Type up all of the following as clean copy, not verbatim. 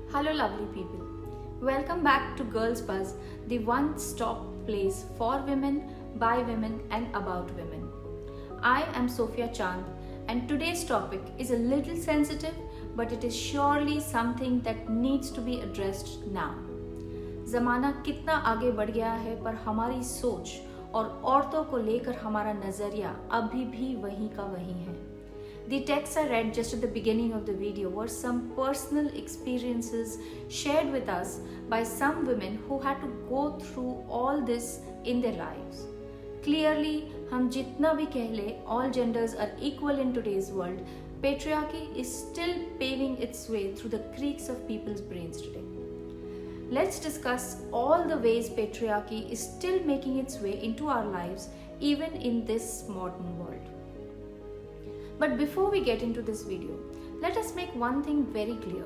Hello lovely people. Welcome back to Girls Buzz, the one-stop place for women, by women and about women. I am Sophia Chand and today's topic is a little sensitive but it is surely something that needs to be addressed now. ज़माना कितना आगे बढ़ गया है पर हमारी सोच और औरतों को लेकर हमारा नज़रिया अभी भी वहीं का वहीं है. The texts I read just at the beginning of the video were some personal experiences shared with us by some women who had to go through all this in their lives. Clearly, हम जितना भी कह ले, all genders are equal in today's world. Patriarchy is still paving its way through the creaks of people's brains today. Let's discuss all the ways patriarchy is still making its way into our lives, even in this modern world. But before we get into this video, let us make one thing very clear.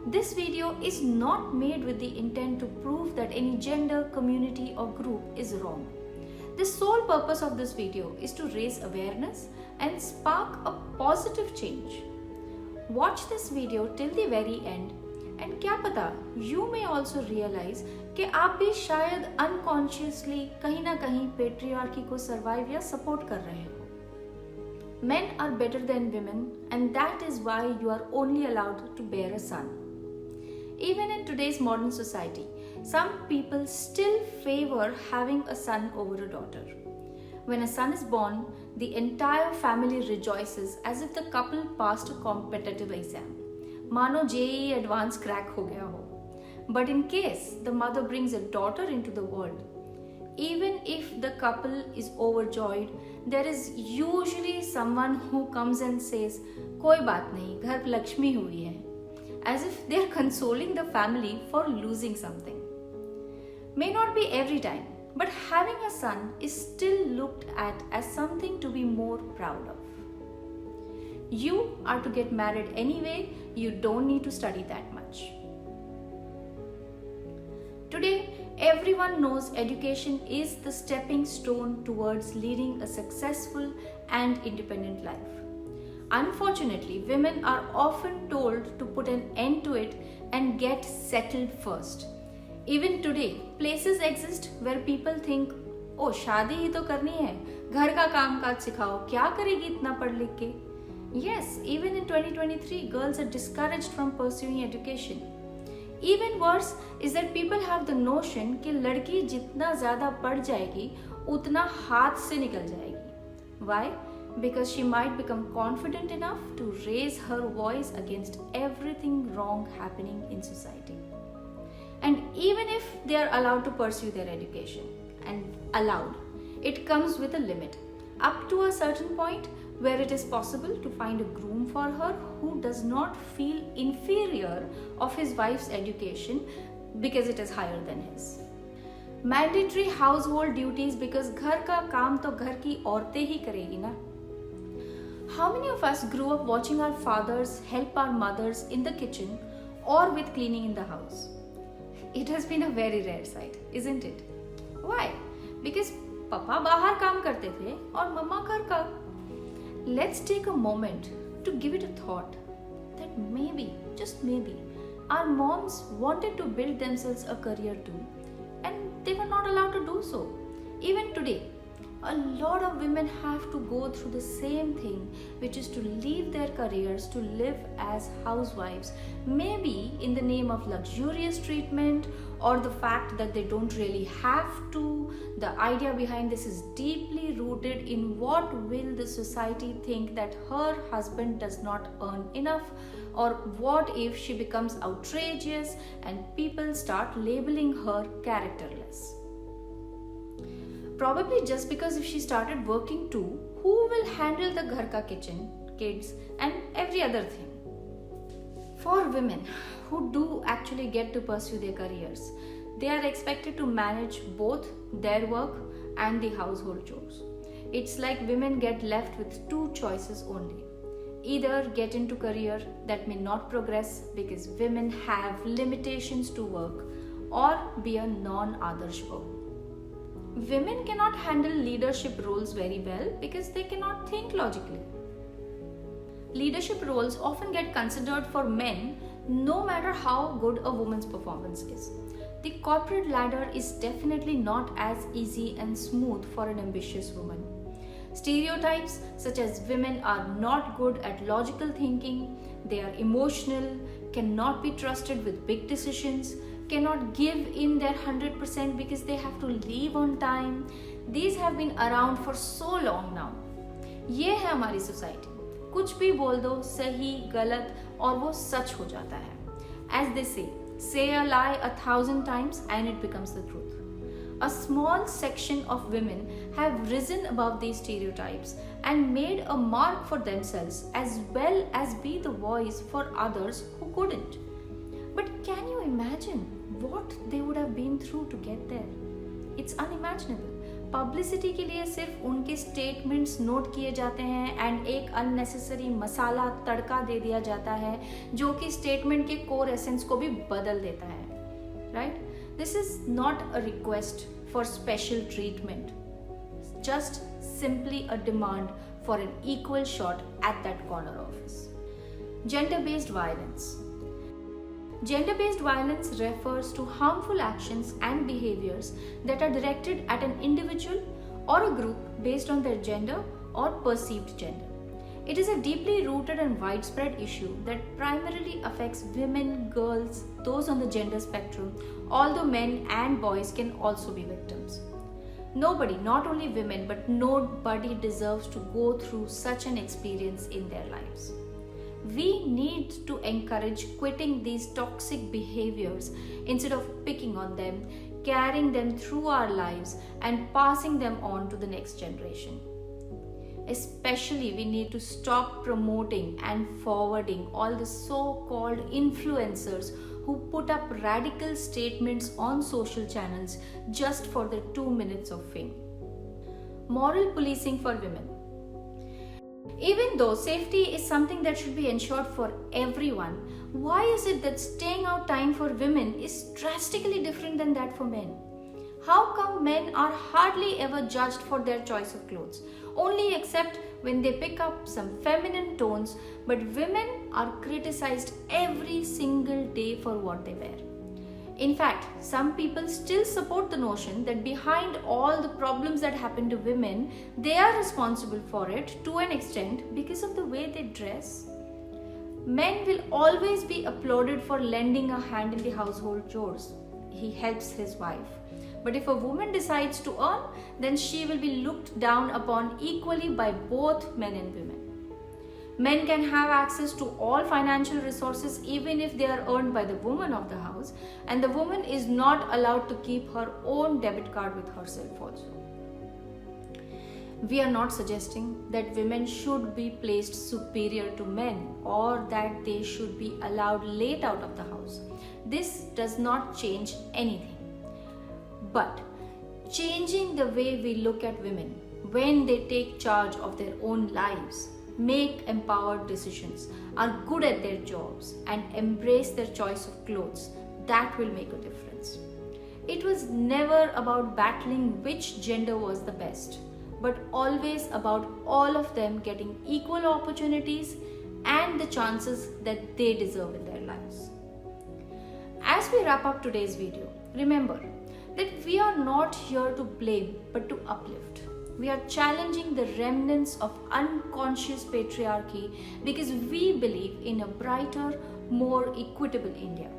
This video is not made with the intent to prove that any gender, community or group is wrong. The sole purpose of this video is to raise awareness and spark a positive change. Watch this video till the very end and क्या पता, you may also realize कि आप भी शायद unconsciously कहीं ना कहीं patriarchy को survive या support कर रहे हो. Men are better than women and that is why you are only allowed to bear a son. Even in today's modern society, some people still favor having a son over a daughter. When a son is born, the entire family rejoices as if the couple passed a competitive exam. मानो JEE advance crack हो गया हो. But in case the mother brings a daughter into the world, even if the couple is overjoyed, there is usually someone who comes and says, कोई बात नहीं, घर लक्ष्मी हुई है, as if they are consoling the family for losing something. May not be every time, but having a son is still looked at as something to be more proud of. You are to get married anyway, you don't need to study that much. Today, everyone knows education is the stepping stone towards leading a successful and independent life. Unfortunately, women are often told to put an end to it and get settled first. Even today, places exist where people think, oh, शादी ही तो करनी है, घर का काम काज सिखाओ, क्या करेगी इतना पढ़ लिख के? Yes, even in 2023, girls are discouraged from pursuing education. Even worse is that people have the notion कि लड़की जितना ज़्यादा पढ़ जाएगी उतना हाथ से निकल जाएगी. Why? Because she might become confident enough to raise her voice against everything wrong happening in society. And even if they are allowed to pursue their education, and allowed, it comes with a limit. Up to a certain point where it is possible to find a groom for her who does not feel inferior of his wife's education because it is higher than his. Mandatory household duties because घर का काम तो घर की औरतें ही करेगी ना. How many of us grew up watching our fathers help our mothers in the kitchen or with cleaning in the house? It has been a very rare sight, isn't it? Why? Because पापा बाहर काम करते थे और मम्मा घर का. Let's take a moment to give it a thought that maybe, just maybe, our moms wanted to build themselves a career too and they were not allowed to do so. Even today, a lot of women have to go through the same thing, which is to leave their careers to live as housewives, maybe in the name of luxurious treatment or the fact that they don't really have to. The idea behind this is deeply rooted in what will the society think that her husband does not earn enough, or what if she becomes outrageous and people start labeling her characterless. Probably just because if she started working too, who will handle the ghar ka kitchen, kids and every other thing? For women who do actually get to pursue their careers, they are expected to manage both their work and the household chores. It's like women get left with two choices only. Either get into career that may not progress because women have limitations to work, or be a non-adarsh bahu. Women cannot handle leadership roles very well because they cannot think logically. Leadership roles often get considered for men no matter how good a woman's performance is. The corporate ladder is definitely not as easy and smooth for an ambitious woman. Stereotypes such as women are not good at logical thinking, they are emotional, cannot be trusted with big decisions, cannot give in their 100% because they have to leave on time. These have been around for so long now. ये है हमारी society. कुछ भी बोल दो, सही गलत, और वो सच हो जाता है. As they say a lie 1,000 times and it becomes the truth. A small section of women have risen above these stereotypes and made a mark for themselves as well as be the voice for others who couldn't. But can you imagine what they would have been through to get there? It's unimaginable. Publicity के लिए सिर्फ उनके statements note किए जाते हैं and एक unnecessary मसाला तड़का दे दिया जाता है जो कि स्टेटमेंट के कोर एसेंस को भी बदल देता है, right? This is not a request for special treatment, just simply a demand for an equal shot at that corner office. Gender based violence. Gender-based violence refers to harmful actions and behaviors that are directed at an individual or a group based on their gender or perceived gender. It is a deeply rooted and widespread issue that primarily affects women, girls, those on the gender spectrum, although men and boys can also be victims. Nobody, not only women, but nobody deserves to go through such an experience in their lives. We need to encourage quitting these toxic behaviors instead of picking on them, carrying them through our lives and passing them on to the next generation. Especially, we need to stop promoting and forwarding all the so-called influencers who put up radical statements on social channels just for their 2 minutes of fame. Moral policing for women. Even though safety is something that should be ensured for everyone, why is it that staying out time for women is drastically different than that for men? How come men are hardly ever judged for their choice of clothes, only except when they pick up some feminine tones, but women are criticized every single day for what they wear? In fact, some people still support the notion that behind all the problems that happen to women, they are responsible for it to an extent because of the way they dress. Men will always be applauded for lending a hand in the household chores. He helps his wife. But if a woman decides to earn, then she will be looked down upon equally by both men and women. Men can have access to all financial resources even if they are earned by the woman of the house, and the woman is not allowed to keep her own debit card with herself also. We are not suggesting that women should be placed superior to men or that they should be allowed late out of the house. This does not change anything. But changing the way we look at women when they take charge of their own lives, make empowered decisions, are good at their jobs, and embrace their choice of clothes, that will make a difference. It was never about battling which gender was the best, but always about all of them getting equal opportunities and the chances that they deserve in their lives. As we wrap up today's video, remember that we are not here to blame but to uplift. We are challenging the remnants of unconscious patriarchy because we believe in a brighter, more equitable India.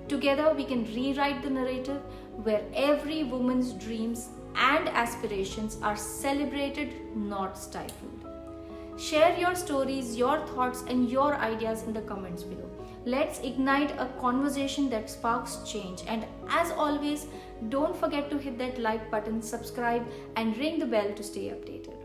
Together we can rewrite the narrative where every woman's dreams and aspirations are celebrated, not stifled. Share your stories, your thoughts and your ideas in the comments below. Let's ignite a conversation that sparks change. And as always, don't forget to hit that like button, subscribe and ring the bell to stay updated.